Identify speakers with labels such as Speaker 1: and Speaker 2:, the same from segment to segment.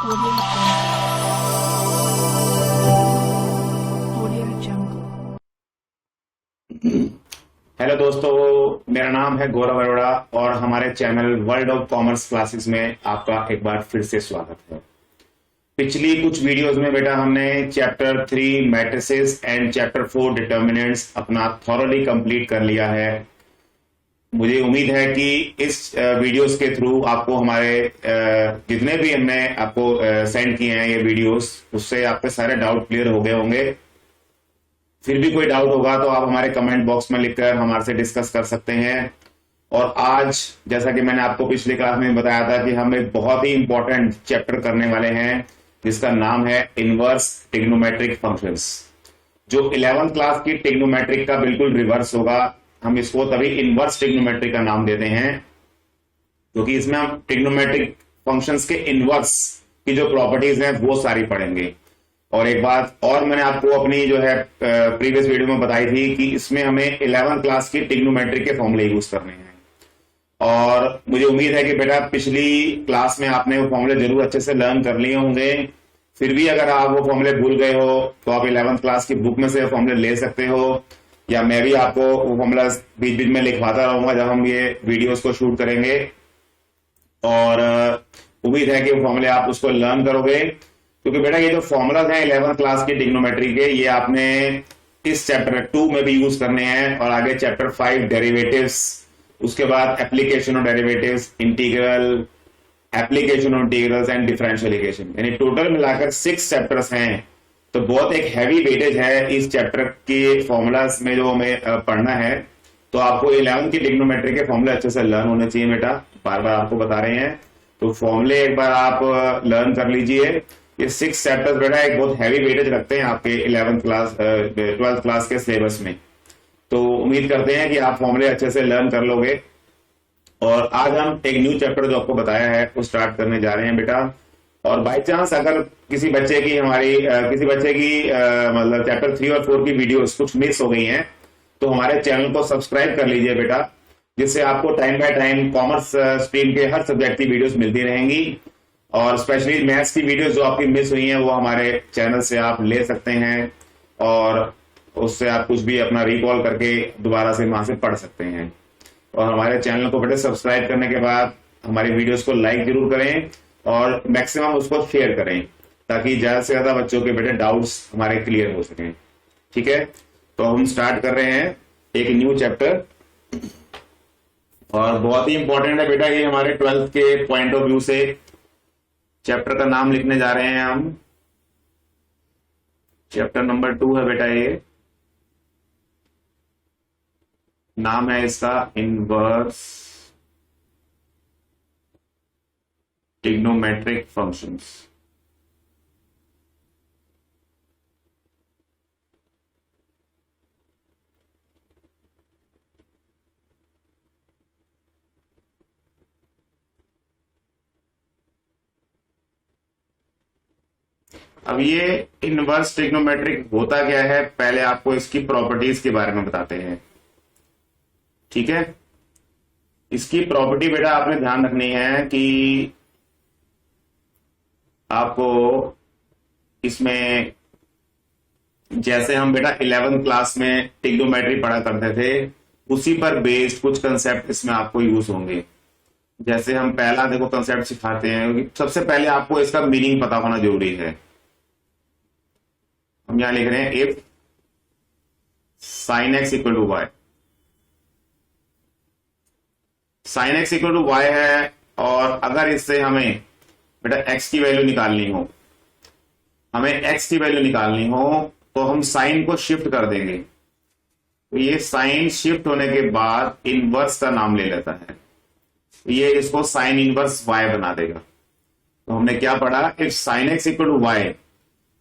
Speaker 1: Audio Jungle.
Speaker 2: Hello दोस्तों, मेरा नाम है गौरव अरोड़ा और हमारे channel world of commerce classes में आपका एक बार फिर से स्वागत है। पिछली कुछ वीडियोस में बेटा हमने chapter 3 matrices and chapter 4 determinants अपना थॉरोली कंप्लीट कर लिया है। मुझे उम्मीद है कि इस वीडियोस के थ्रू आपको हमारे जितने भी हमने आपको सेंड किए हैं ये वीडियोस, उससे आपके सारे डाउट क्लियर हो गए होंगे। फिर भी कोई डाउट होगा तो आप हमारे कमेंट बॉक्स में लिखकर हमारे से डिस्कस कर सकते हैं। और आज जैसा कि मैंने आपको पिछली क्लास में बताया था कि हम एक बहुत ही इंपॉर्टेंट चैप्टर करने वाले हैं जिसका नाम है इनवर्स ट्रिग्नोमेट्रिक फंक्शंस, जो 11th क्लास की ट्रिग्नोमेट्रिक का बिल्कुल रिवर्स होगा। हम इसको तभी इनवर्स ट्रिग्नोमेट्रिक का नाम देते हैं क्योंकि इसमें हम ट्रिग्नोमेट्रिक फंक्शंस के इनवर्स की जो प्रॉपर्टीज हैं वो सारी पढ़ेंगे। और एक बात और मैंने आपको अपनी जो है प्रीवियस वीडियो में बताई थी कि इसमें हमें 11th क्लास की ट्रिग्नोमेट्रिक के फॉर्मूले यूज करने हैं। और मुझे उम्मीद है कि बेटा पिछली क्लास में आपने वो फॉर्मूले जरूर अच्छे से लर्न कर लिए होंगे। फिर भी अगर आप वो फॉर्मूले भूल गए हो तो आप 11th क्लास की बुक में से फॉर्मूले ले सकते हो, या मैं भी आपको वो फॉर्मूला बीच बीच में लिखवाता रहूंगा जब हम ये वीडियोस को शूट करेंगे। और उम्मीद है कि वो फॉर्मूले आप उसको लर्न करोगे, क्योंकि बेटा ये जो फॉर्मूलाज हैं 11th क्लास की ट्रिग्नोमेट्री के, ये आपने इस चैप्टर 2 में भी यूज करने हैं और आगे चैप्टर 5 डेरिवेटिव्स, उसके बाद application of derivatives, integral, application of integrals and differential equation, यानी टोटल मिलाकर 6 चैप्टर्स हैं। तो बहुत एक हैवी वेटेज है इस चैप्टर के फॉर्मूलाज में जो हमें पढ़ना है। तो आपको 11th की ट्रिग्नोमेट्री के फॉर्मूले अच्छे से लर्न होने चाहिए बेटा, बार बार आपको बता रहे हैं। तो फॉर्मूले एक बार आप लर्न कर लीजिए। ये 6 चैप्टर्स बेटा एक बहुत हैवी वेटेज रखते हैं आपके 11th क्लास 12th क्लास के सिलेबस में। तो उम्मीद करते हैं कि आप फॉर्मूले अच्छे से लर्न कर लोगे। और आज हम एक न्यू चैप्टर जो आपको बताया है वो स्टार्ट करने जा रहे हैं बेटा। और बाई चांस अगर किसी बच्चे की मतलब चैप्टर 3 और 4 की वीडियोस कुछ मिस हो गई हैं तो हमारे चैनल को सब्सक्राइब कर लीजिए बेटा, जिससे आपको time by time commerce stream के हर सब्जेक्ट की वीडियोस मिलती रहेंगी। और स्पेशली मैथ्स की वीडियोस जो आपकी मिस हुई हैं वो हमारे चैनल से आप ले सकते हैं और उससे आप कुछ भी अपना रिकॉल करके दोबारा से वहां से पढ़ सकते हैं। और हमारे चैनल को बेटे सब्सक्राइब करने के बाद हमारी वीडियोस को लाइक जरूर करें और मैक्सिमम उसको शेयर करें, ताकि ज्यादा से ज्यादा बच्चों के बेटे डाउट्स हमारे क्लियर हो सकें। ठीक है, तो हम स्टार्ट कर रहे हैं एक न्यू चैप्टर, और बहुत ही इंपॉर्टेंट है बेटा ये हमारे 12th के पॉइंट ऑफ व्यू से। चैप्टर का नाम लिखने जा रहे हैं हम, चैप्टर नंबर 2 है बेटा, ये नाम है इसका इनवर्स ट्रिग्नोमेट्रिक फंक्शंस। अब ये इनवर्स ट्रिग्नोमेट्रिक होता क्या है, पहले आपको इसकी प्रॉपर्टीज के बारे में बताते हैं। ठीक है, इसकी प्रॉपर्टी बेटा आपने ध्यान रखनी है कि आपको इसमें, जैसे हम बेटा 11th क्लास में ट्रिग्नोमेट्री पढ़ा करते थे उसी पर बेस्ड कुछ कंसेप्ट इसमें आपको यूज होंगे। जैसे हम पहला देखो कंसेप्ट सिखाते हैं, सबसे पहले आपको इसका मीनिंग पता होना जरूरी है। हम यहां लिख रहे हैं if sine x equal to y, sine x equal to y है, और अगर इससे हमें बेटा x की वैल्यू निकालनी हो, हमें x की वैल्यू निकालनी हो तो हम साइन को शिफ्ट कर देंगे। तो ये साइन शिफ्ट होने के बाद इनवर्स का नाम ले लेता है, तो ये इसको साइन इनवर्स y बना देगा। तो हमने क्या पढ़ा, if sine x equal to y,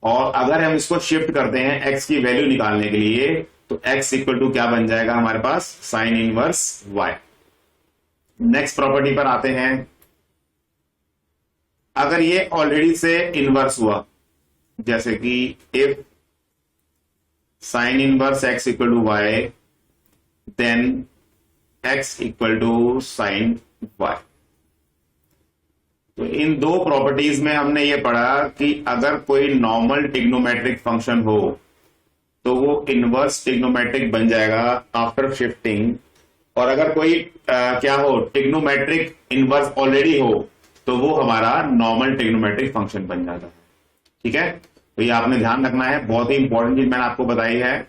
Speaker 2: और अगर हम इसको शिफ्ट करते हैं x की वैल्यू निकालने के लिए तो x इक्वल टू क्या बन जाएगा हमारे पास, sine inverse y। Next property पर आते हैं। अगर ये ऑलरेडी से इनवर्स हुआ, जैसे कि if sine inverse x equal to y then x equal to sine y, तो इन दो प्रॉपर्टीज में हमने ये पढ़ा कि अगर कोई नॉर्मल ट्रिग्नोमेट्रिक फंक्शन हो तो वो इनवर्स ट्रिग्नोमेट्रिक बन जाएगा आफ्टर शिफ्टिंग, और अगर कोई क्या हो, ट्रिग्नोमेट्रिक इनवर्स ऑलरेडी हो तो वो हमारा नॉर्मल ट्रिग्नोमेट्रिक फंक्शन बन जाता है। ठीक है, तो ये आपने ध्यान रखना है, बहुत ही इंपॉर्टेंट चीज मैंने आपको बताई है।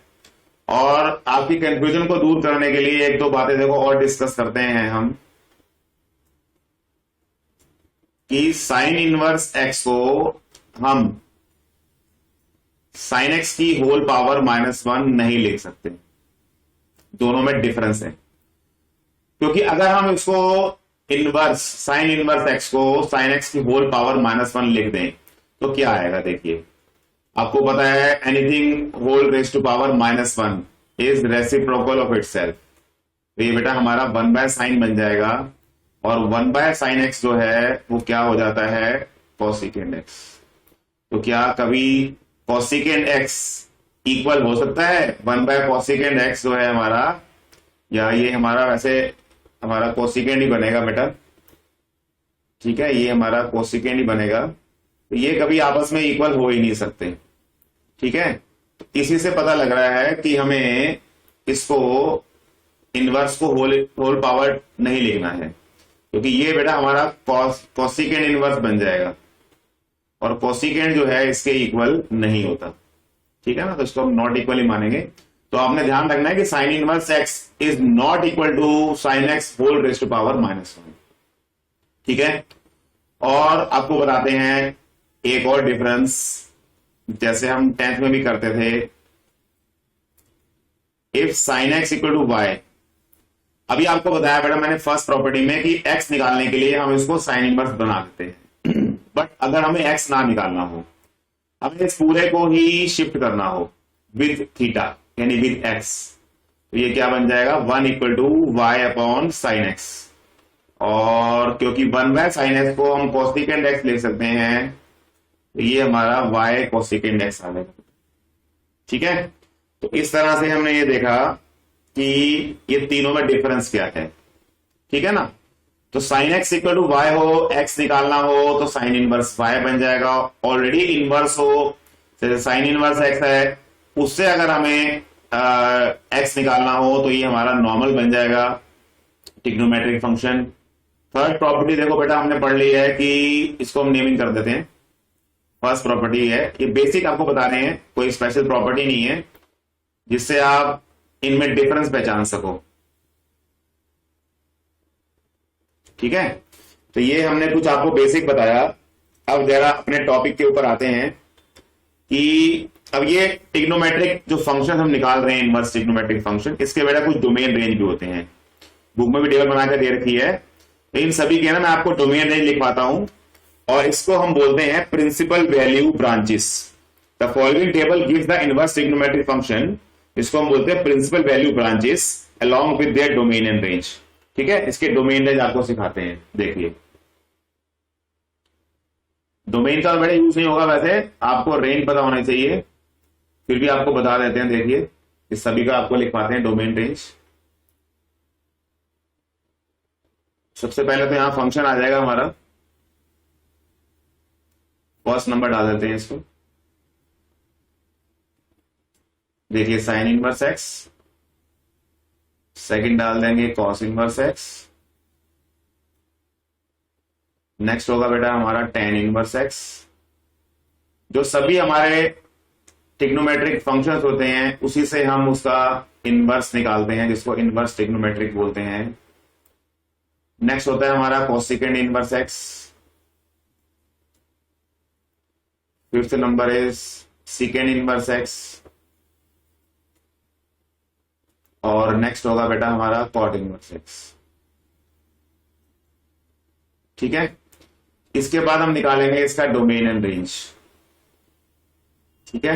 Speaker 2: और आपकी कंफ्यूजन को दूर करने के लिए एक दो बातें देखो और डिस्कस करते हैं हम, कि साइन इनवर्स एक्स को हम साइन एक्स की होल पावर -1 नहीं लिख सकते, दोनों में डिफरेंस है। क्योंकि अगर हम इसको इनवर्स साइन इनवर्स एक्स को साइन एक्स की होल पावर -1 लिख दें तो क्या आएगा, देखिए आपको पता है anything whole raise to power -1 is reciprocal of itself. तो ये बेटा हमारा 1/sin बन जाएगा, और 1/sin x जो है वो क्या हो जाता है, कोसिकेंड x। तो क्या कभी कोसिकेंड x इक्वल हो सकता है 1/कोसिकेंड x जो है हमारा, या ये हमारा वैसे हमारा कोसिकेंड ही बनेगा बेटा। ठीक है, ये हमारा कोसिकेंड ही बनेगा, तो ये कभी आपस में इक्वल हो ही नहीं सकते। ठीक है, तो इसी से पता लग रहा है कि हमें इसको इनवर्स को होल पावर नहीं लिखना है, क्योंकि ये बेटा हमारा कोसिकेंड इनवर्स बन जाएगा, और कोसिकेंड जो है इसके इक्वल नहीं होता। ठीक है ना, तो इसको हम नॉट इक्वल ही मानेंगे। तो आपने ध्यान रखना है कि sine inverse x is not equal to sine x whole raise to power -1। ठीक है, और आपको बताते हैं एक और डिफरेंस, जैसे हम 10th में भी करते थे, if sine x equal to y. अभी आपको बताया बेटा मैंने फर्स्ट प्रॉपर्टी में कि x निकालने के लिए हम इसको साइन इनवर्स बना देते हैं, बट अगर हमें x ना निकालना हो, हमें इस पूरे को ही शिफ्ट करना हो विद थीटा यानी विद x, तो ये क्या बन जाएगा, 1 equal to y upon sine x. और क्योंकि 1/sin x को हम कोसिकेंड x लिख सकते हैं, तो ये हमारा y कोसिकेंड x आ जाएगा। ठीक है, तो इस तरह से हमने ये देखा कि ये तीनों में डिफरेंस क्या है। ठीक है ना, तो sine x equal to y हो, x निकालना हो तो साइन इनवर्स y बन जाएगा, ऑलरेडी इनवर्स हो जैसे साइन इनवर्स x है, उससे अगर हमें x निकालना हो तो ये हमारा नॉर्मल बन जाएगा ट्रिग्नोमेट्रिक फंक्शन। थर्ड प्रॉपर्टी देखो बेटा हमने पढ़ ली है कि इसको हम नेमिंग कर देते हैं। फर्स्ट प्रॉपर्टी है, ये बेसिक आपको बता रहे हैं, कोई स्पेशल प्रॉपर्टी नहीं है जिससे आप इनमें डिफरेंस पहचान सको। ठीक है, तो ये हमने कुछ आपको बेसिक बताया। अब जरा अपने टॉपिक के ऊपर आते हैं कि अब ये ट्रिग्नोमेट्रिक जो फंक्शन हम निकाल रहे हैं, इनवर्स ट्रिग्नोमेट्रिक फंक्शन, इसके बेटा कुछ डोमेन रेंज भी होते हैं, बुक में भी टेबल बनाकर दे रखी है। तो इन सभी के ना मैं आपको डोमेन रेंज लिखवाता हूं, और इसको हम बोलते हैं principal value branches. The following table gives the inverse trigonometric function, इसको हम बोलते हैं principal value branches along with their domain and range. ठीक है, इसके डोमेन रेंज आपको सिखाते हैं। देखिए डोमेन का बड़ा यूज नहीं होगा, वैसे आपको रेंज पता होना चाहिए, फिर भी आपको बता देते हैं। देखिए इस सभी का आपको लिखवाते हैं डोमेन रेंज। सबसे पहले तो यहां फंक्शन आ जाएगा हमारा, फर्स्ट नंबर डाल देते हैं इसको। देखिए साइन इनवर्स एक्स, सेकंड डाल देंगे कॉस इनवर्स एक्स, नेक्स्ट होगा बेटा हमारा टेन इनवर्स एक्स। जो सभी हमारे ट्रिग्नोमेट्रिक फंक्शंस होते हैं उसी से हम उसका इनवर्स निकालते हैं, जिसको इनवर्स ट्रिग्नोमेट्रिक बोलते हैं। नेक्स्ट होता है हमारा cosecant inverse x, fifth number is second inverse x, और नेक्स्ट होगा बेटा हमारा कॉट इनवर्स एक्स। ठीक है, इसके बाद हम निकालेंगे इसका डोमेन एंड रेंज। ठीक है,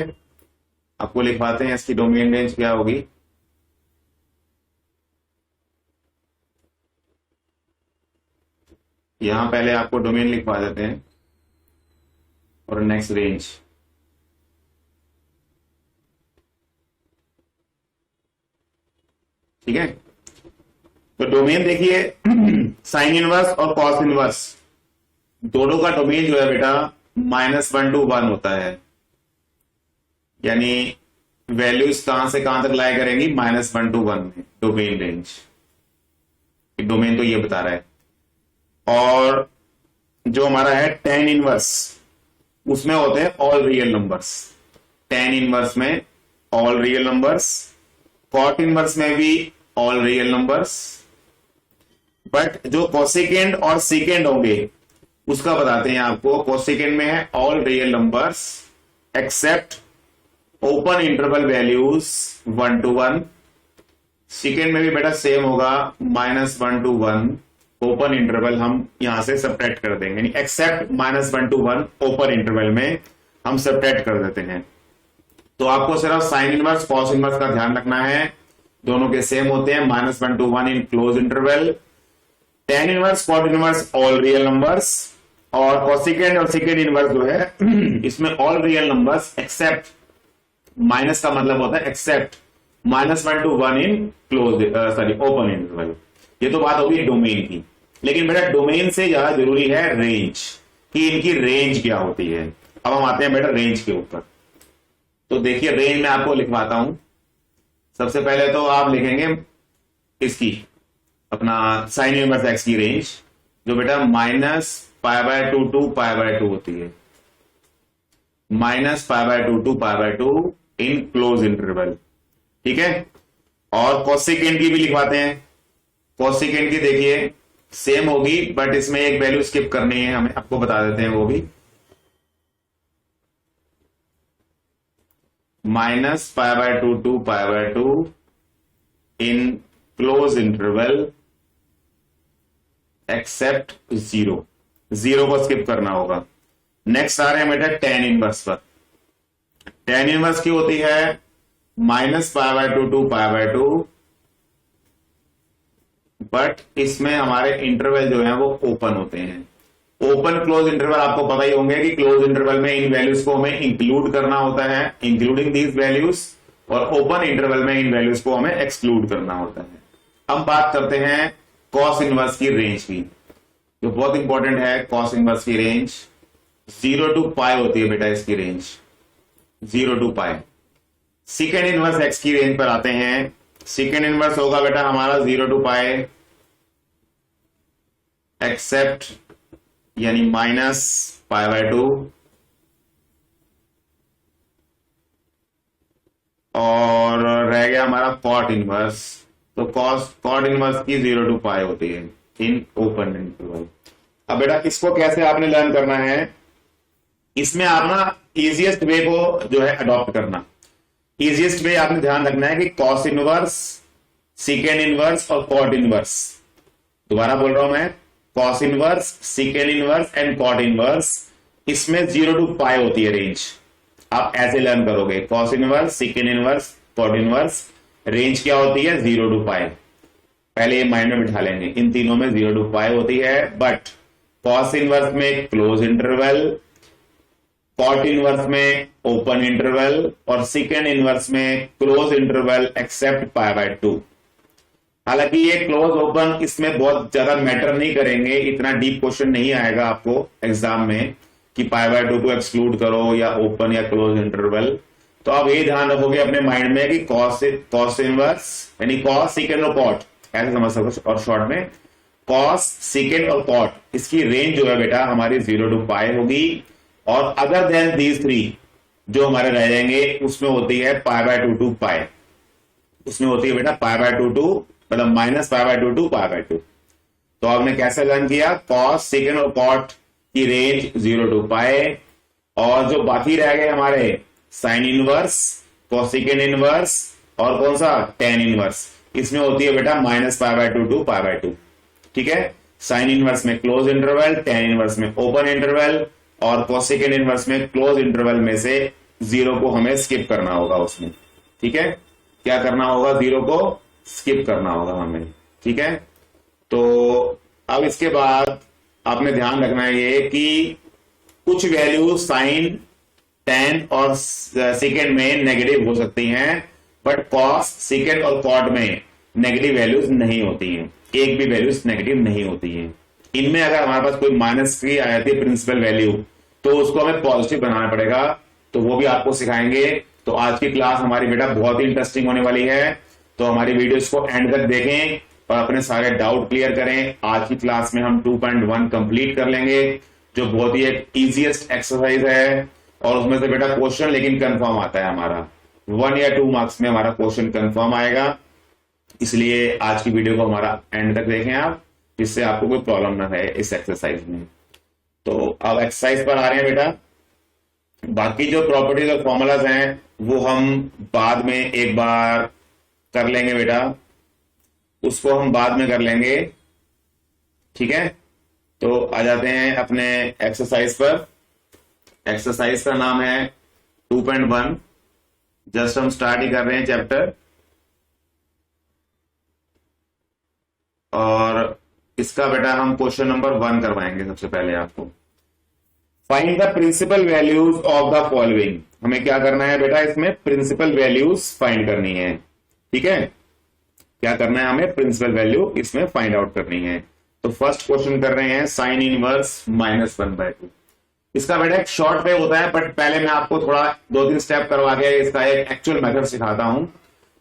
Speaker 2: आपको लिखवाते हैं इसकी डोमेन रेंज क्या होगी। यहां पहले आपको डोमेन लिखवा देते हैं और नेक्स्ट रेंज। ठीक है, तो डोमेन देखिए साइन इनवर्स और कॉस इनवर्स दोनों का डोमेन जो है बेटा -1 to 1 होता है, यानी वैल्यूज कहां से कहां तक लाई करेंगी, -1 to 1 में डोमेन रेंज। डोमेन तो ये बता रहा है। और जो हमारा है tan इनवर्स, उसमें होते हैं all real numbers. tan inverse में all real numbers, cot inverse में भी ऑल रियल नंबर्स, बट जो कोसेकेंड और सेकेंड होंगे उसका बताते हैं आपको। कोसेकेंड में है all real numbers except open interval values 1 to 1। Secant में भी बेटा सेम होगा, -1 to 1 ओपन इंटरवल हम यहां से सब्ट्रैक्ट कर देंगे, यानी एक्सेप्ट -1 to 1 ओपन इंटरवल में हम सब्ट्रैक्ट कर देते हैं। तो आपको सिर्फ साइन इनवर्स कॉस इनवर्स का ध्यान रखना है, दोनों के सेम होते हैं, -1 to 1 in close interval. tan inverse cot inverse all real numbers, और कोसेकेंड और सेकेंड इनवर्स जो है इसमें all real numbers except, minus का मतलब होता है except -1 to 1 in close open interval. ये तो बात होगी डोमेन की, लेकिन बेटा डोमेन से ज्यादा जरूरी है रेंज, कि इनकी रेंज क्या होती है। अब हम आते हैं बेटा रेंज के ऊपर। तो देखिए रेंज में आपको लिखवाता हूं। सबसे पहले तो आप लिखेंगे इसकी अपना साइन इनवर्स एक्स की रेंज, जो बेटा -π/2 to π/2 होती है, -π/2 to π/2 इन क्लोज इंटरवल, ठीक है। और कोसेकेंड की भी लिखवाते हैं। कोसेकेंड की देखिए सेम होगी, बट इसमें एक वैल्यू स्किप करनी है हमें, आपको बता देते हैं वो भी, -π/2 to π/2 in close interval except 0 को स्किप करना होगा। नेक्स्ट आ रहे हैं बेटा tan इनवर्स पर। tan इनवर्स की होती है -π/2 to π/2, बट इसमें हमारे इंटरवल जो है वो ओपन होते हैं। ओपन क्लोज इंटरवल आपको पता ही होंगे कि क्लोज इंटरवल में इन वैल्यूज को हमें इंक्लूड करना होता है, इंक्लूडिंग दीज वैल्यूज, और ओपन इंटरवल में इन वैल्यूज को हमें एक्सक्लूड करना होता है। हम बात करते हैं कॉस इनवर्स की रेंज की, जो बहुत इंपॉर्टेंट है। कॉस इनवर्स की रेंज 0 to π होती है बेटा, इसकी range 0 to π। Secant inverse x की रेंज पर आते हैं। सेकेंड इनवर्स होगा बेटा हमारा 0 to π एक्सेप्ट, यानी -π/2, और रह गया हमारा कॉट इनवर्स। तो कॉट इनवर्स की 0 to π होती है इन ओपन इंटरवल। अब बेटा इसको कैसे आपने लर्न करना है, इसमें आप ना इजीएस्ट वे को जो है अडॉप्ट करना। इजीएस्ट वे आपने ध्यान रखना है कि कॉस इनवर्स, सेकेंड इनवर्स और कॉट इनवर्स, दोबारा बोल रहा हूं मैं, cos inverse, secant inverse and cot inverse, इसमें 0 to π होती है रेंज। आप ऐसे लर्न करोगे, cos inverse, secant inverse, cot inverse, range क्या होती है 0 to π। पहले ये माइंड में बिठा लेंगे, इन तीनों में 0 to π होती है, बट कॉस इनवर्स में क्लोज इंटरवल, कॉट इनवर्स में ओपन इंटरवल, और सेकेंड इनवर्स में क्लोज इंटरवल एक्सेप्ट π/2। हालांकि ये क्लोज ओपन इसमें बहुत ज्यादा मैटर नहीं करेंगे, इतना डीप क्वेश्चन नहीं आएगा आपको एग्जाम में कि π/2 को एक्सक्लूड करो या ओपन या क्लोज इंटरवल। तो आप ये ध्यान रखोगे अपने माइंड में कि कॉस इनवर्स यानी कॉस, सेकेंड और कॉट, ऐसे समझ सकते। और शॉर्ट में कॉस, सेकेंड और कॉट, इसकी रेंज जो है बेटा हमारी 0 to π होगी, और अदर देन दीज 3 जो हमारे रह जाएंगे उसमें होती है π/2 to π, उसमें होती है बेटा π/2 to मतलब -π/2 to π/2। तो आपने कैसे लर्न किया, कॉस, सेकेंड और कॉट की रेंज 0 to π, और जो बाकी रह गए हमारे साइन इनवर्स, कोसेकेंड इनवर्स और कौन सा tan इनवर्स, इसमें होती है बेटा -π/2 to π/2, ठीक है। साइन इनवर्स में क्लोज इंटरवल, tan इनवर्स में ओपन इंटरवल, और कोसेकेंड इनवर्स में क्लोज इंटरवल में से 0 को हमें स्किप करना होगा उसमें, ठीक है। क्या करना होगा, 0 को स्किप करना होगा हमें, ठीक है। तो अब इसके बाद आपने ध्यान रखना है ये कि कुछ वैल्यू साइन, tan और सेकेंड में नेगेटिव हो सकती हैं, बट कॉस, सेकेंड और कॉट में नेगेटिव वैल्यूज नहीं होती हैं, एक भी वैल्यूज नेगेटिव नहीं होती हैं। इनमें अगर हमारे पास कोई माइनस की आ जाती है प्रिंसिपल वैल्यू, तो उसको हमें पॉजिटिव बनाना पड़ेगा, तो वो भी आपको सिखाएंगे। तो आज की क्लास हमारी बेटा बहुत ही इंटरेस्टिंग होने वाली है, तो हमारी वीडियोस को एंड तक देखें और अपने सारे डाउट क्लियर करें। आज की क्लास में हम 2.1 कंप्लीट कर लेंगे, जो बहुत ही एक इजीएस्ट एक्सरसाइज है, और उसमें से बेटा क्वेश्चन लेकिन कंफर्म आता है हमारा 1 या 2 मार्क्स में हमारा क्वेश्चन कंफर्म आएगा। इसलिए आज की वीडियो को हमारा एंड तक देखें आप, जिससे आपको कोई प्रॉब्लम ना है इस एक्सरसाइज में। तो अब एक्सरसाइज पर आ रहे हैं बेटा। बाकी जो प्रॉपर्टीज और फॉर्मूलाज हैं वो हम बाद में एक बार कर लेंगे बेटा, उसको हम बाद में कर लेंगे, ठीक है। तो आ जाते हैं अपने एक्सरसाइज पर। एक्सरसाइज का नाम है 2.1। जस्ट हम स्टार्ट ही कर रहे हैं चैप्टर, और इसका बेटा हम क्वेश्चन नंबर 1 करवाएंगे। सबसे पहले आपको find the principal values of the following. हमें क्या करना है बेटा, इसमें प्रिंसिपल वैल्यूज फाइंड करनी है, ठीक है। क्या करना है, हमें प्रिंसिपल वैल्यू इसमें फाइंड आउट करनी है। तो फर्स्ट क्वेश्चन कर रहे हैं साइन इनवर्स -1/2। इसका बेटा एक शॉर्ट वे होता है, बट पहले मैं आपको थोड़ा 2-3 स्टेप करवा के इसका एक एक्चुअल मेथड सिखाता हूं।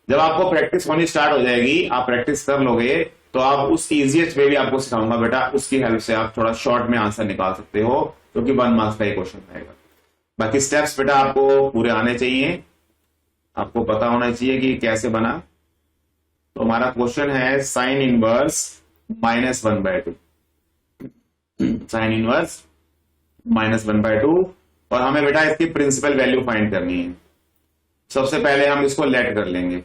Speaker 2: जब आपको प्रैक्टिस होनी स्टार्ट हो जाएगी, आप प्रैक्टिस कर लोगे, तो आप उस इजीएस्ट वे भी आपको सिखाऊंगा बेटा, उसकी हेल्प से आप थोड़ा शॉर्ट में आंसर निकाल सकते हो, क्योंकि 1 मार्क्स का ही क्वेश्चन रहेगा। बाकी स्टेप्स बेटा आपको पूरे आने चाहिए, आपको पता होना चाहिए कि कैसे बना। तो हमारा क्वेश्चन है साइन इनवर्स -1/2, साइन इनवर्स -1/2, और हमें बेटा इसकी प्रिंसिपल वैल्यू फाइंड करनी है। सबसे पहले हम इसको लेट कर लेंगे,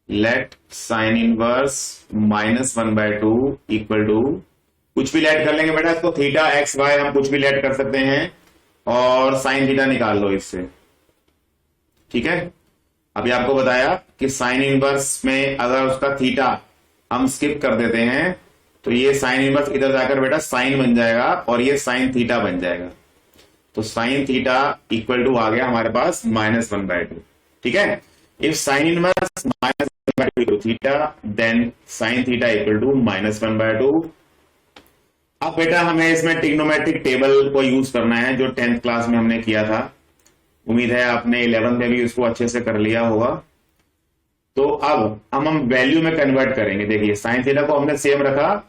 Speaker 2: let sine inverse -1/2 equal to, कुछ भी लेट कर लेंगे बेटा इसको, थीटा एक्स वाई हम कुछ भी लेट कर सकते हैं, और साइन थीटा निकाल लो इससे, ठीक है। अभी आपको बताया कि साइन इनवर्स में अगर उसका थीटा हम स्किप कर देते हैं, तो ये साइन इनवर्स इधर जाकर बेटा साइन बन जाएगा, और ये साइन थीटा बन जाएगा। तो साइन थीटा इक्वल टू आ गया हमारे पास -1/2, ठीक है। If sine inverse -1/2 theta, then sine theta equal to -1/2। अब बेटा हमें इसमें ट्रिग्नोमेट्रिक टेबल को यूज करना है, जो 10th क्लास में हमने किया था। उम्मीद है आपने 11th में भी उसको अच्छे से कर लिया होगा। तो अब हम वैल्यू में कन्वर्ट करेंगे। देखिए साइन थीटा को हमने सेम रखा,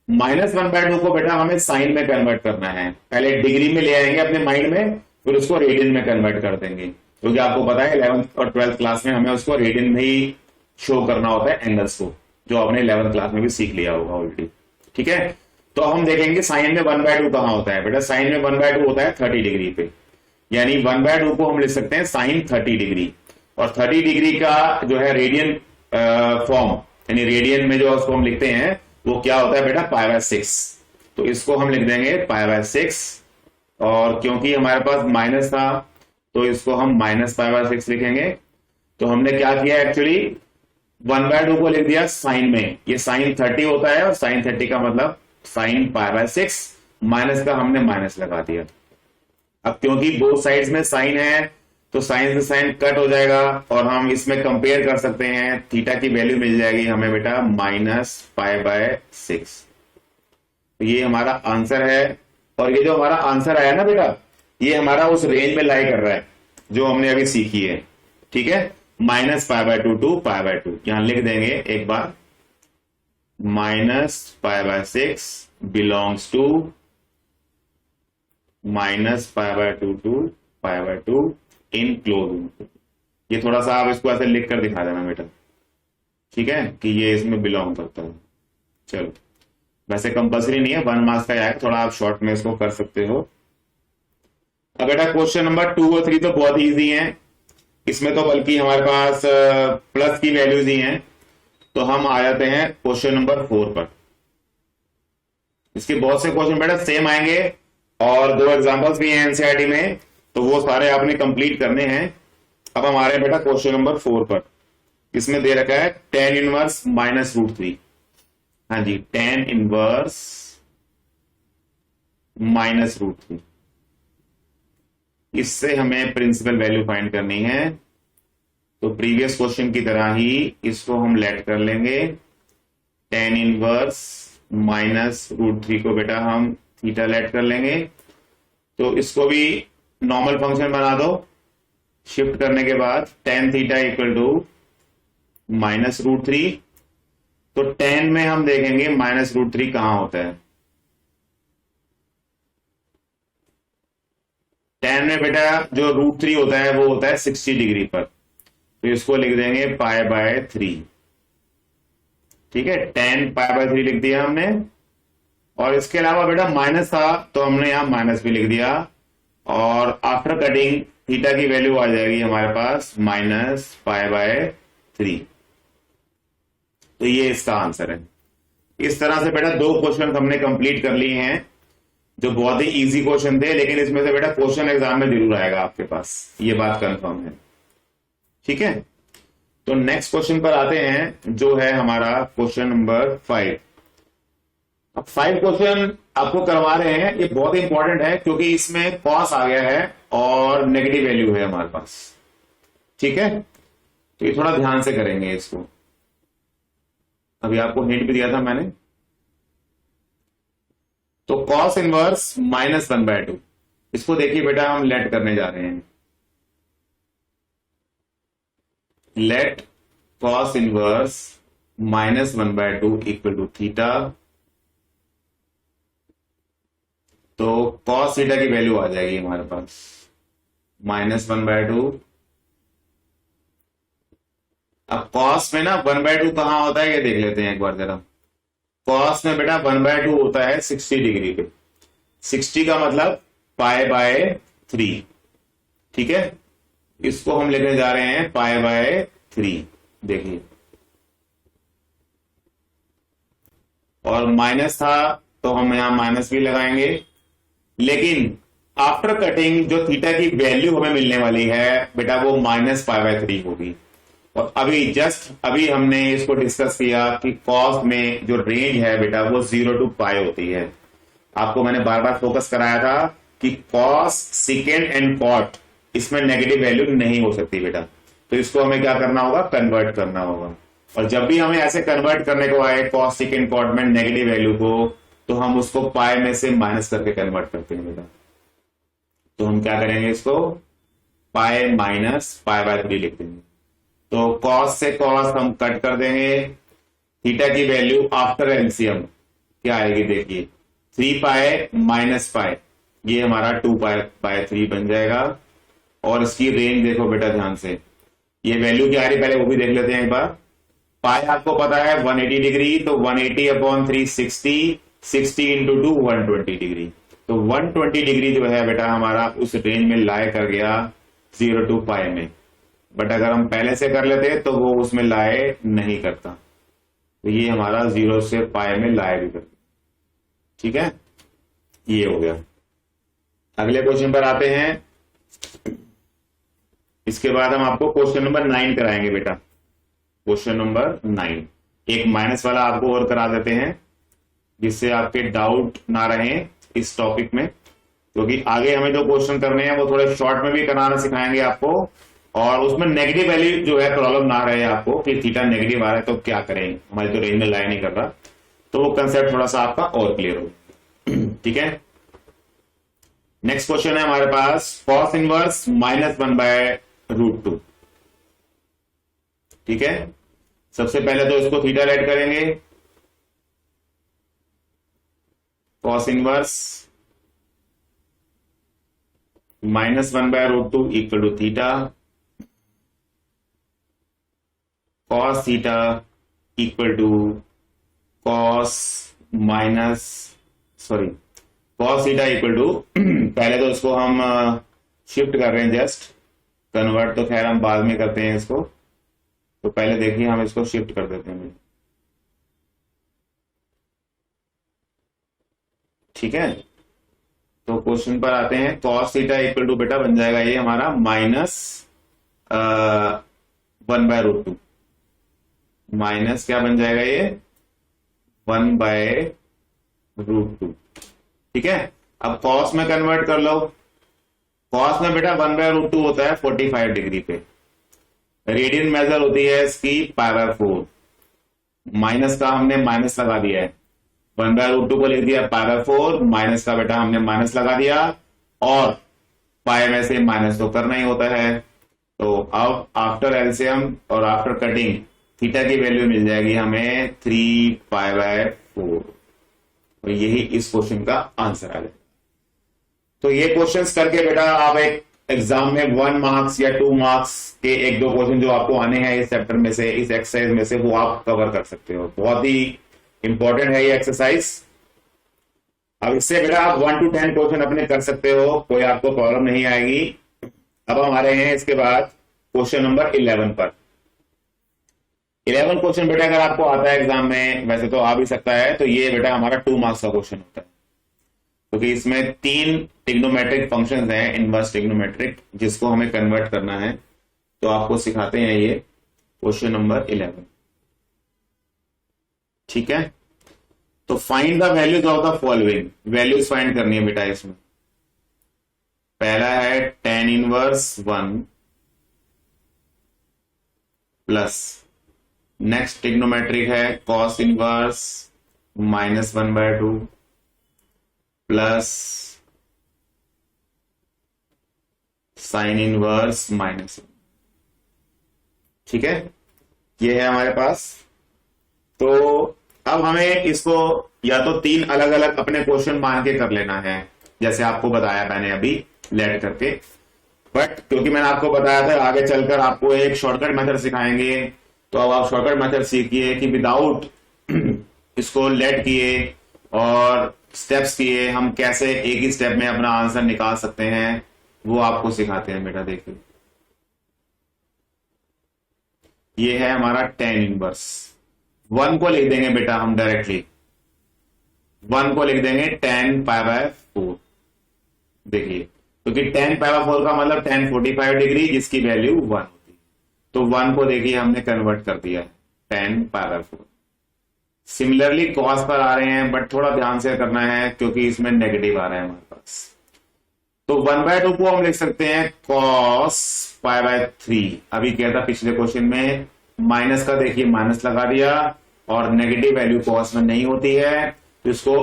Speaker 2: -1/2 को बेटा हमें साइन में कन्वर्ट करना है। पहले डिग्री में ले आएंगे अपने माइंड में, फिर उसको रेडियन में कन्वर्ट कर देंगे, क्योंकि आपको पता है 11th और 12th क्लास में हमें उसको रेडियन में ही शो करना होता है एंगल्स को, जो आपने 11th क्लास में भी सीख लिया होगा ऑलरेडी, ठीक है। तो हम देखेंगे साइन में 1/2 कहां होता है बेटा। साइन में 1/2 होता है 30 डिग्री पे, यानी 1/2 को हम लिख सकते हैं साइन 30 डिग्री, और 30 डिग्री का जो है रेडियन फॉर्म, यानी रेडियन में जो उसको हम लिखते हैं वो क्या होता है बेटा, π/6। तो इसको हम लिख देंगे π/6, और क्योंकि हमारे पास माइनस था तो इसको हम -π/6 लिखेंगे। तो हमने क्या किया, एक्चुअली 1/2 को लिख दिया साइन में, ये साइन 30 होता है, और साइन 30 का मतलब साइन π/6, माइनस का हमने माइनस लगा दिया। अब क्योंकि बोथ साइड्स में साइन है, तो साइन से साइन कट हो जाएगा, और हम इसमें कंपेयर कर सकते हैं, थीटा की वैल्यू मिल जाएगी हमें बेटा -π/6। तो ये हमारा आंसर है, और ये जो हमारा आंसर आया ना बेटा, ये हमारा उस रेंज में लाई कर रहा है जो हमने अभी सीखी है, ठीक है। -π/2 to π/2 यहां लिख देंगे एक बार, -π/6 belongs to -π/2 to π/2 in close. ये थोड़ा सा आप इसको ऐसे लिख कर दिखा देना बेटा, ठीक है, कि ये इसमें बिलोंग करता है। चलो, वैसे कंपल्सरी नहीं है, 1 मार्क्स का है, थोड़ा आप शॉर्ट में इसको कर सकते हो। अब बेटा क्वेश्चन नंबर 2 और 3 तो बहुत इजी हैं, इसमें तो बल्कि हमारे पास प्लस की वैल्यूज ही हैं। तो हम आ जाते हैं क्वेश्चन नंबर 4 पर। इसके बहुत से क्वेश्चन बेटा सेम आएंगे, और 2 एग्जांपल्स भी हैं एनसीईआरटी में, तो वो सारे आपने कंप्लीट करने हैं। अब हम आ रहे हैं बेटा क्वेश्चन नंबर 4 पर। इसमें दे रखा है tan इनवर्स -√3। हाँ जी, tan इनवर्स -√3। इससे हमें प्रिंसिपल वैल्यू फाइंड करनी है। तो प्रीवियस क्वेश्चन की तरह ही इसको हम लेट कर लेंगे, tan inverse minus root three को बेटा हम थीटा लेट कर लेंगे। तो इसको भी नॉर्मल फंक्शन बना दो। शिफ्ट करने के बाद tan theta equal to minus root three. तो टेन में हम देखेंगे माइनस रूट थ्री कहां होता है। टेन में बेटा जो रूट थ्री होता है वो होता है 60 डिग्री पर, तो इसको लिख देंगे पाई बाय थ्री। ठीक है, टेन पाई बाय थ्री लिख दिया हमने। और इसके अलावा बेटा माइनस था तो हमने यहां माइनस भी लिख दिया। और आफ्टर कटिंग थीटा की वैल्यू आ जाएगी हमारे पास माइनस पाई बाय थ्री। तो ये इसका आंसर है। इस तरह से बेटा दो क्वेश्चन हमने कंप्लीट कर लिए हैं जो बहुत ही इजी क्वेश्चन थे, लेकिन इसमें से बेटा क्वेश्चन एग्जाम में जरूर आएगा आपके पास, ये बात कंफर्म है। ठीक है, तो नेक्स्ट क्वेश्चन पर आते हैं जो है हमारा क्वेश्चन नंबर 5। अब 5 क्वेश्चन आपको करवा रहे हैं, ये बहुत इंपॉर्टेंट है क्योंकि इसमें कॉस आ गया है और नेगेटिव वैल्यू है हमारे पास। ठीक है, तो ये थोड़ा ध्यान से करेंगे इसको। अभी आपको हिंट भी दिया था मैंने। तो कॉस इनवर्स माइनस 1/2, इसको देखिए बेटा हम लेट करने जा रहे हैं। Let cos inverse minus 1/2 equal to theta. तो कॉस थीटा की वैल्यू आ जाएगी हमारे पास माइनस 1/2। अब कॉस में ना 1/2 कहां होता है ये देख लेते हैं एक बार जरा। कॉस में बेटा 1/2 होता है 60 डिग्री पे। 60 का मतलब पाई बाय 3। ठीक है, इसको हम लेने जा रहे हैं पाई बाय 3। देखिए, और माइनस था तो हम यहां माइनस भी लगाएंगे। लेकिन आफ्टर कटिंग जो थीटा की वैल्यू हमें मिलने वाली है बेटा वो माइनस पाई बाय 3 होगी। और अभी हमने इसको डिस्कस किया कि कॉस में जो रेंज है बेटा वो 0 to पाई होती है। आपको मैंने बार बार फोकस कराया था कि कॉस सेकेंड एंड कॉट इसमें नेगेटिव वैल्यू नहीं हो सकती बेटा। तो इसको हमें क्या करना होगा, कन्वर्ट करना होगा। और जब भी हमें ऐसे कन्वर्ट करने को आए कॉस सेकेंड कॉट में नेगेटिव वैल्यू को, तो हम उसको पाई में से माइनस करके कन्वर्ट करते हैं बेटा। तो हम क्या करेंगे, इसको पाई माइनस पाई बाय 3 लिख देंगे। तो कॉस से कॉस हम कट कर देंगे। थीटा की वैल्यू आफ्टर एलसीएम क्या आएगी, देखिए 3 पाई माइनस पाई, ये हमारा 2 पाई बाय 3 बन जाएगा। और इसकी रेंज देखो बेटा ध्यान से, ये वैल्यू क्या आ रही पहले वो भी देख लेते हैं एक बार। पाई आपको पता है 180 डिग्री, तो 180/3 60, 60 इंटू 2 120 डिग्री। तो 120 डिग्री जो है बेटा हमारा उस रेंज में लाए कर गया 0 to पाई में। बट अगर हम पहले से कर लेते तो वो उसमें लाए नहीं करता। तो ये हमारा 0 से पाई में लाए भी करता। ठीक है, ये हो गया। अगले क्वेश्चन पर आते हैं। इसके बाद हम आपको क्वेश्चन नंबर 9 कराएंगे बेटा। क्वेश्चन नंबर 9 एक माइनस वाला आपको और करा देते हैं जिससे आपके डाउट ना रहे इस टॉपिक में, क्योंकि आगे हमें जो क्वेश्चन करने हैं वो थोड़े शॉर्ट में भी कराना सिखाएंगे आपको। और उसमें नेगेटिव वैल्यू जो है प्रॉब्लम ना रहे आपको कि थीटा नेगेटिव आ रहा है तो क्या करें, हमारी तो रेंज में लाया नहीं कर रहा, तो वो कंसेप्ट थोड़ा सा आपका और क्लियर हो। ठीक है, नेक्स्ट क्वेश्चन है हमारे पास कॉस इनवर्स माइनस 1/√2। ठीक है, सबसे पहले तो इसको थीटा लेट करेंगे। Cos inverse minus 1/√2 equal to theta. Cos theta equal to cos theta equal to पहले तो इसको हम शिफ्ट कर रहे हैं, जस्ट कन्वर्ट तो खैर हम बाद में करते हैं इसको। तो पहले देखिए हम इसको शिफ्ट कर देते हैं। ठीक है, तो क्वेश्चन पर आते हैं। कॉस थीटा इक्वल टू बेटा बन जाएगा ये हमारा माइनस 1/√2। माइनस क्या बन जाएगा ये 1/√2। ठीक है, अब कॉस में कन्वर्ट कर लो। कॉस में बेटा 1/√2 होता है 45 डिग्री पे। रेडियन मेजर होती है इसकी पाई बाय 4। माइनस का हमने माइनस लगा दिया है 1/√2 को लिख दिया π/4, माइनस का बेटा हमने माइनस लगा दिया, और पाई में से माइनस तो करना ही होता है। तो अब आफ्टर एलसीएम और आफ्टर कटिंग थीटा की वैल्यू मिल जाएगी हमें 3π/4, और यही इस क्वेश्चन का आंसर आ जाएगा। तो ये क्वेश्चंस करके बेटा आप एक एग्जाम में 1 मार्क्स या 2 मार्क्स के एक दो क्वेश्चन जो आपको आने हैं इस चैप्टर में से, इस एक्सरसाइज में से, वो आप कवर कर सकते हो। बहुत ही इंपॉर्टेंट है ये एक्सरसाइज। अब इससे बेटा आप 1 to 10 क्वेश्चन अपने कर सकते हो, कोई आपको प्रॉब्लम नहीं आएगी। अब हम आ रहे हैं इसके बाद क्वेश्चन नंबर 11 पर। 11 क्वेश्चन बेटा अगर आपको आता है एग्जाम में, वैसे तो आ भी सकता है, तो ये बेटा हमारा 2 मार्क्स का क्वेश्चन होता है, क्योंकि इसमें 3 ट्रिग्नोमेट्रिक फंक्शंस हैं, इनवर्स ट्रिग्नोमेट्रिक, जिसको हमें कन्वर्ट करना है। तो आपको सिखाते हैं ये क्वेश्चन नंबर 11। ठीक है, तो find the values of the following. Values find करनी है बेटा इसमें। पहला है tan inverse 1 plus, next trigonometric है cos inverse -1/2 plus sine inverse -1। ठीक है, ये है हमारे पास। तो अब हमें इसको या तो 3 अलग अलग अपने क्वेश्चन मान के कर लेना है, जैसे आपको बताया मैंने अभी लेट करके। बट क्योंकि मैंने आपको बताया था आगे चलकर आपको एक शॉर्टकट मेथड सिखाएंगे, तो अब आप शॉर्टकट मेथड सीखिए कि विदाउट इसको लेट किए और स्टेप्स किए हम कैसे एक ही स्टेप में अपना आंसर निकाल सकते हैं, वो आपको सिखाते हैं बेटा। देखिए, ये है हमारा tan इनवर्स। 1 को लिख देंगे बेटा हम डायरेक्टली, 1 को लिख देंगे tan π/4। देखिए, क्योंकि tan π/4 का मतलब tan 45 डिग्री, जिसकी वैल्यू 1 होती है। तो 1 को देखिए हमने कन्वर्ट कर दिया है tan π/4। सिमिलरली cos पर आ रहे हैं, बट थोड़ा ध्यान से करना है क्योंकि इसमें नेगेटिव आ रहा है हमारे पास। तो 1/2 को हम लिख सकते हैं cos π/3। अभी क्या था पिछले क्वेश्चन में, माइनस का देखिए माइनस लगा दिया, और नेगेटिव वैल्यू cos में नहीं होती है, तो इसको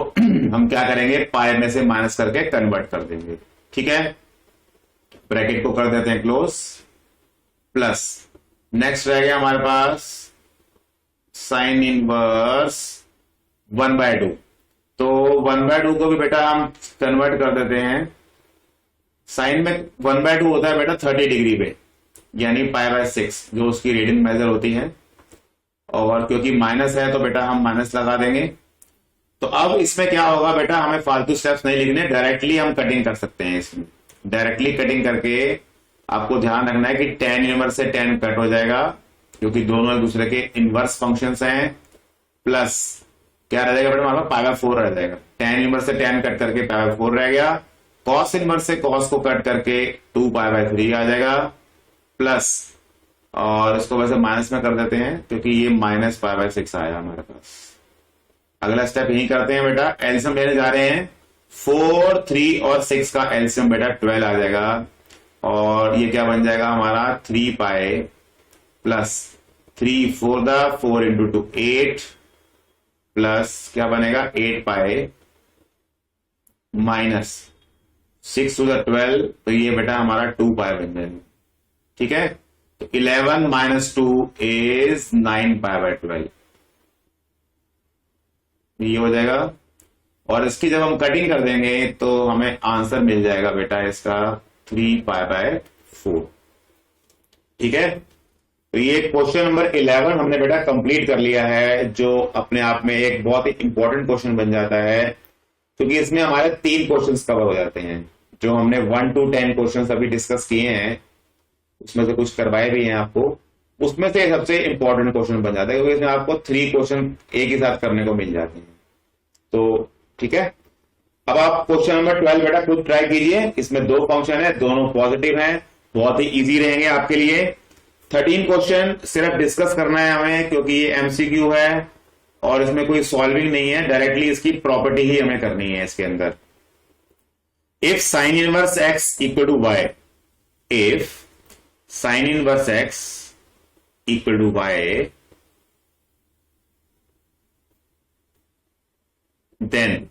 Speaker 2: हम क्या करेंगे, पाई में से माइनस करके कन्वर्ट कर देंगे। ठीक है, ब्रैकेट को कर देते हैं क्लोज, प्लस नेक्स्ट रह गया हमारे पास साइन इनवर्स 1/2। तो 1/2 को भी बेटा हम कन्वर्ट कर देते हैं। साइन में 1/2 होता है बेटा 30 डिग्री पे, यानी π/6 जो उसकी रीडिंग मेजर होती है, और क्योंकि माइनस है तो बेटा हम माइनस लगा देंगे। तो अब इसमें क्या होगा बेटा, हमें फालतू स्टेप्स नहीं लिखने, डायरेक्टली हम कटिंग कर सकते हैं। इसमें डायरेक्टली कटिंग करके आपको ध्यान रखना है कि tan इनवर्स से tan कट हो जाएगा, क्योंकि दोनों एक दूसरे के इनवर्स फंक्शंस हैं। प्लस क्या रह जाएगा बेटा, हमारा π/4 रह जाएगा। tan इनवर्स से tan कट करके π/4 रह गया, cos इनवर्स से cos को कट करके 2π/3 आ जाएगा, प्लस, और इसको वैसे माइनस में कर देते हैं क्योंकि ये -π/6 आया हमारे पास। अगला स्टेप यही करते हैं बेटा, एलसीएम लेने जा रहे हैं। 4, 3 और 6 का एलसीएम बेटा 12 आ जाएगा, और ये क्या बन जाएगा हमारा 3π प्लस 3 4 4 × 2 8 प्लस क्या बनेगा 8π माइनस 6 to the 12, तो ये बेटा हमारा 2π बन जाएगा। ठीक है, तो 11 - 2 इज 9π/12, ये हो जाएगा। और इसकी जब हम कटिंग कर देंगे तो हमें आंसर मिल जाएगा बेटा इसका 3π/4। ठीक है, तो ये क्वेश्चन नंबर 11 हमने बेटा कंप्लीट कर लिया है, जो अपने आप में एक बहुत ही इंपॉर्टेंट क्वेश्चन बन जाता है, क्योंकि इसमें हमारे 3 क्वेश्चंस कवर हो जाते हैं। जो हमने 1 to 10 क्वेश्चंस अभी डिस्कस किए हैं, उसमें से कुछ करवाए भी हैं आपको, उसमें से सबसे इंपॉर्टेंट क्वेश्चन बन जाता है, क्योंकि इसमें आपको 3 क्वेश्चन एक ही साथ करने को मिल जाते हैं। तो ठीक है, अब आप क्वेश्चन नंबर 12 बेटा खुद ट्राई कीजिए। इसमें 2 फंक्शन है, दोनों पॉजिटिव हैं, बहुत ही इजी रहेंगे आपके लिए। 13 क्वेश्चन सिर्फ डिस्कस करना है हमें, क्योंकि ये एमसीक्यू है और इसमें कोई सॉल्विंग नहीं है, डायरेक्टली इसकी प्रॉपर्टी ही हमें करनी है इसके अंदर। If sine inverse x equal to y, if sine inverse x equal to y, then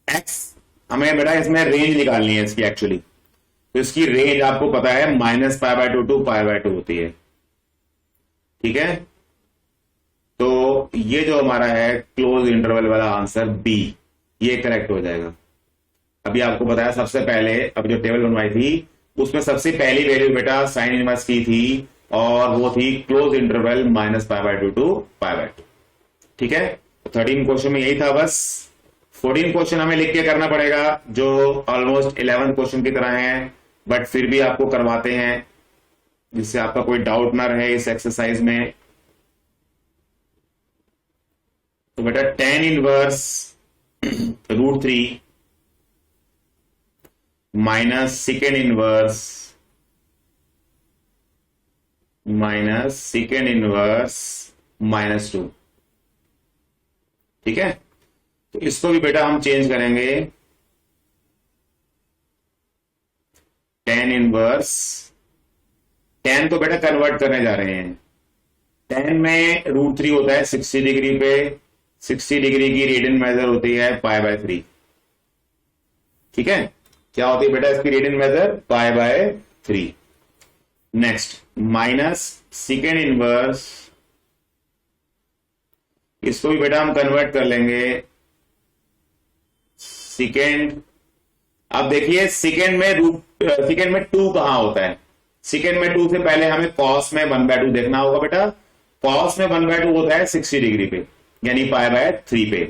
Speaker 2: x हमें बेटा इसमें रेंज निकालनी है इसकी एक्चुअली, तो इसकी रेंज आपको पता है -π/2 टू π/2 होती है, ठीक है। तो ये जो हमारा है क्लोज इंटरवल वाला आंसर बी, ये करेक्ट हो जाएगा। अभी आपको बताया सबसे पहले, अब जो टेबल बनवाई थी उसमें सबसे पहली वैल्यू बेटा साइन इनवर्स की थी और वो थी क्लोज इंटरवल -π/2 टू π/2, ठीक है। 13 क्वेश्चन में यही था बस। 14 क्वेश्चन हमें लिख के करना पड़ेगा जो ऑलमोस्ट 11 क्वेश्चन की तरह है, बट फिर भी आपको करवाते हैं जिससे आपका कोई डाउट ना रहे इस एक्सरसाइज में। तो बेटा tan inverse √3 minus secant inverse -2, ठीक है। तो इसको भी बेटा हम चेंज करेंगे, tan इनवर्स, tan तो बेटा कन्वर्ट करने जा रहे हैं। tan में √3 होता है 60 डिग्री पे, 60 डिग्री की रेडियन मेजर होती है π/3, ठीक है। क्या होती है बेटा इसकी radian measure π/3। Next minus secant inverse, इसको भी बेटा हम कन्वर्ट कर लेंगे सेकेंड। अब देखिए सेकेंड में 2 कहां होता है, सेकेंड में 2 से पहले हमें कॉस में 1/2 देखना होगा बेटा। कॉस में 1/2 होता है 60 डिग्री पे, यानी π/3 पे।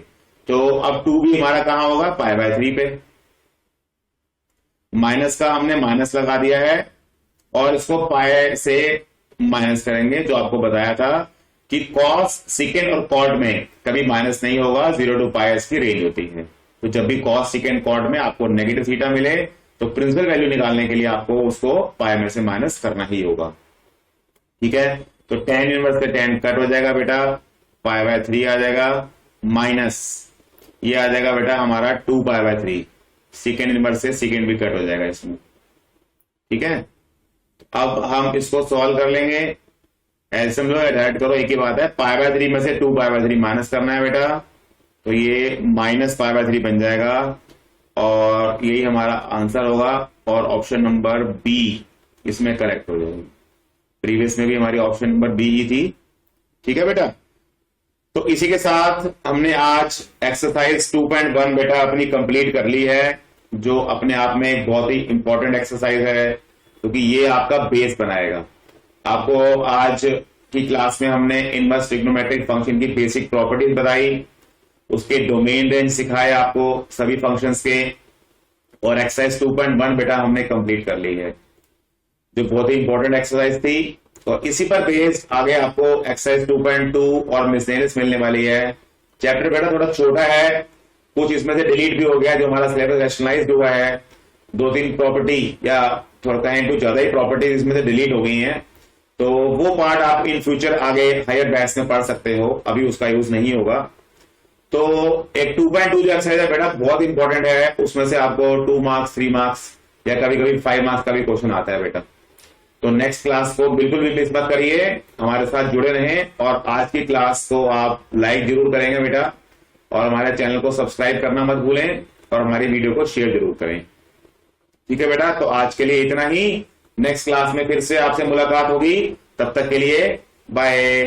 Speaker 2: तो अब 2 भी हमारा कहां होगा, π/3 पे। माइनस का हमने माइनस लगा दिया है और इसको पाई से माइनस करेंगे, जो आपको बताया था कि कॉस सेकेंड और कॉड में कभी माइनस नहीं होगा, 0 टू पाई इसकी रेंज होती है। तो जब भी कॉस सेकेंड कॉड में आपको नेगेटिव थीटा मिले तो प्रिंसिपल वैल्यू निकालने के लिए आपको उसको पाई में से माइनस करना ही होगा, ठीक है। तो tan इनवर्स से tan कट हो जाएगा बेटा, π/3 आ जाएगा, माइनस ये आ जाएगा बेटा हमारा 2π/3, सेकेंड इनवर्स से सेकेंड भी कट हो जाएगा इसमें, ठीक है। अब हम इसको सॉल्व कर लेंगे, एलसीएम लो ऐड करो, एक ही बात है। π/3 में से 2π/3 माइनस करना है बेटा, तो ये -π/3 बन जाएगा और यही हमारा आंसर होगा और ऑप्शन नंबर बी इसमें करेक्ट हो जाएगी। प्रीवियस में भी हमारी ऑप्शन नंबर बी ही थी, ठीक है बेटा। तो इसी के साथ हमने आज एक्सरसाइज 2.1 बेटा अपनी कंप्लीट कर ली है, जो अपने आप में एक बहुत ही इंपॉर्टेंट एक्सरसाइज है, क्योंकि ये आपका बेस बनाएगा। आपको आज की क्लास में हमने इनवर्स ट्रिग्नोमेट्रिक फंक्शन की बेसिक प्रॉपर्टीज बताई, उसके डोमेन रेंज सिखाए आपको सभी फंक्शंस के, और एक्सरसाइज 2.1 बेटा हमने कंप्लीट कर ली है, जो बहुत ही इंपॉर्टेंट एक्सरसाइज थी। तो इसी पर बेस्ड आगे आपको एक्सरसाइज 2.2 और मिसलेनियस मिलने वाली है। चैप्टर बेटा थोड़ा छोटा है, कुछ इसमें से डिलीट भी हो गया, जो हमारा सिलेबस रैशनलाइज्ड हुआ है। 2-3 प्रॉपर्टी या थोड़ा कहें तो ज्यादा ही प्रॉपर्टीज इसमें से डिलीट हो गई हैं, तो वो पार्ट आप इन फ्यूचर आगे हायर बैच में पढ़ सकते हो, अभी उसका यूज नहीं होगा। तो एक 2.2 जो एक्सरसाइज है बेटा बहुत इंपॉर्टेंट है, उसमें से आपको 2 मार्क्स 3 मार्क्स या कभी कभी 5 मार्क्स का भी क्वेश्चन आता है बेटा। तो नेक्स्ट क्लास को बिल्कुल भी मिस मत करिए, हमारे साथ जुड़े रहें, और आज की क्लास को आप लाइक जरूर करेंगे बेटा, और हमारे चैनल को सब्सक्राइब करना मत भूलें, और हमारी वीडियो को शेयर जरूर करें, ठीक है बेटा। तो आज के लिए इतना ही, नेक्स्ट क्लास में फिर से आपसे मुलाकात होगी, तब तक के लिए बाय।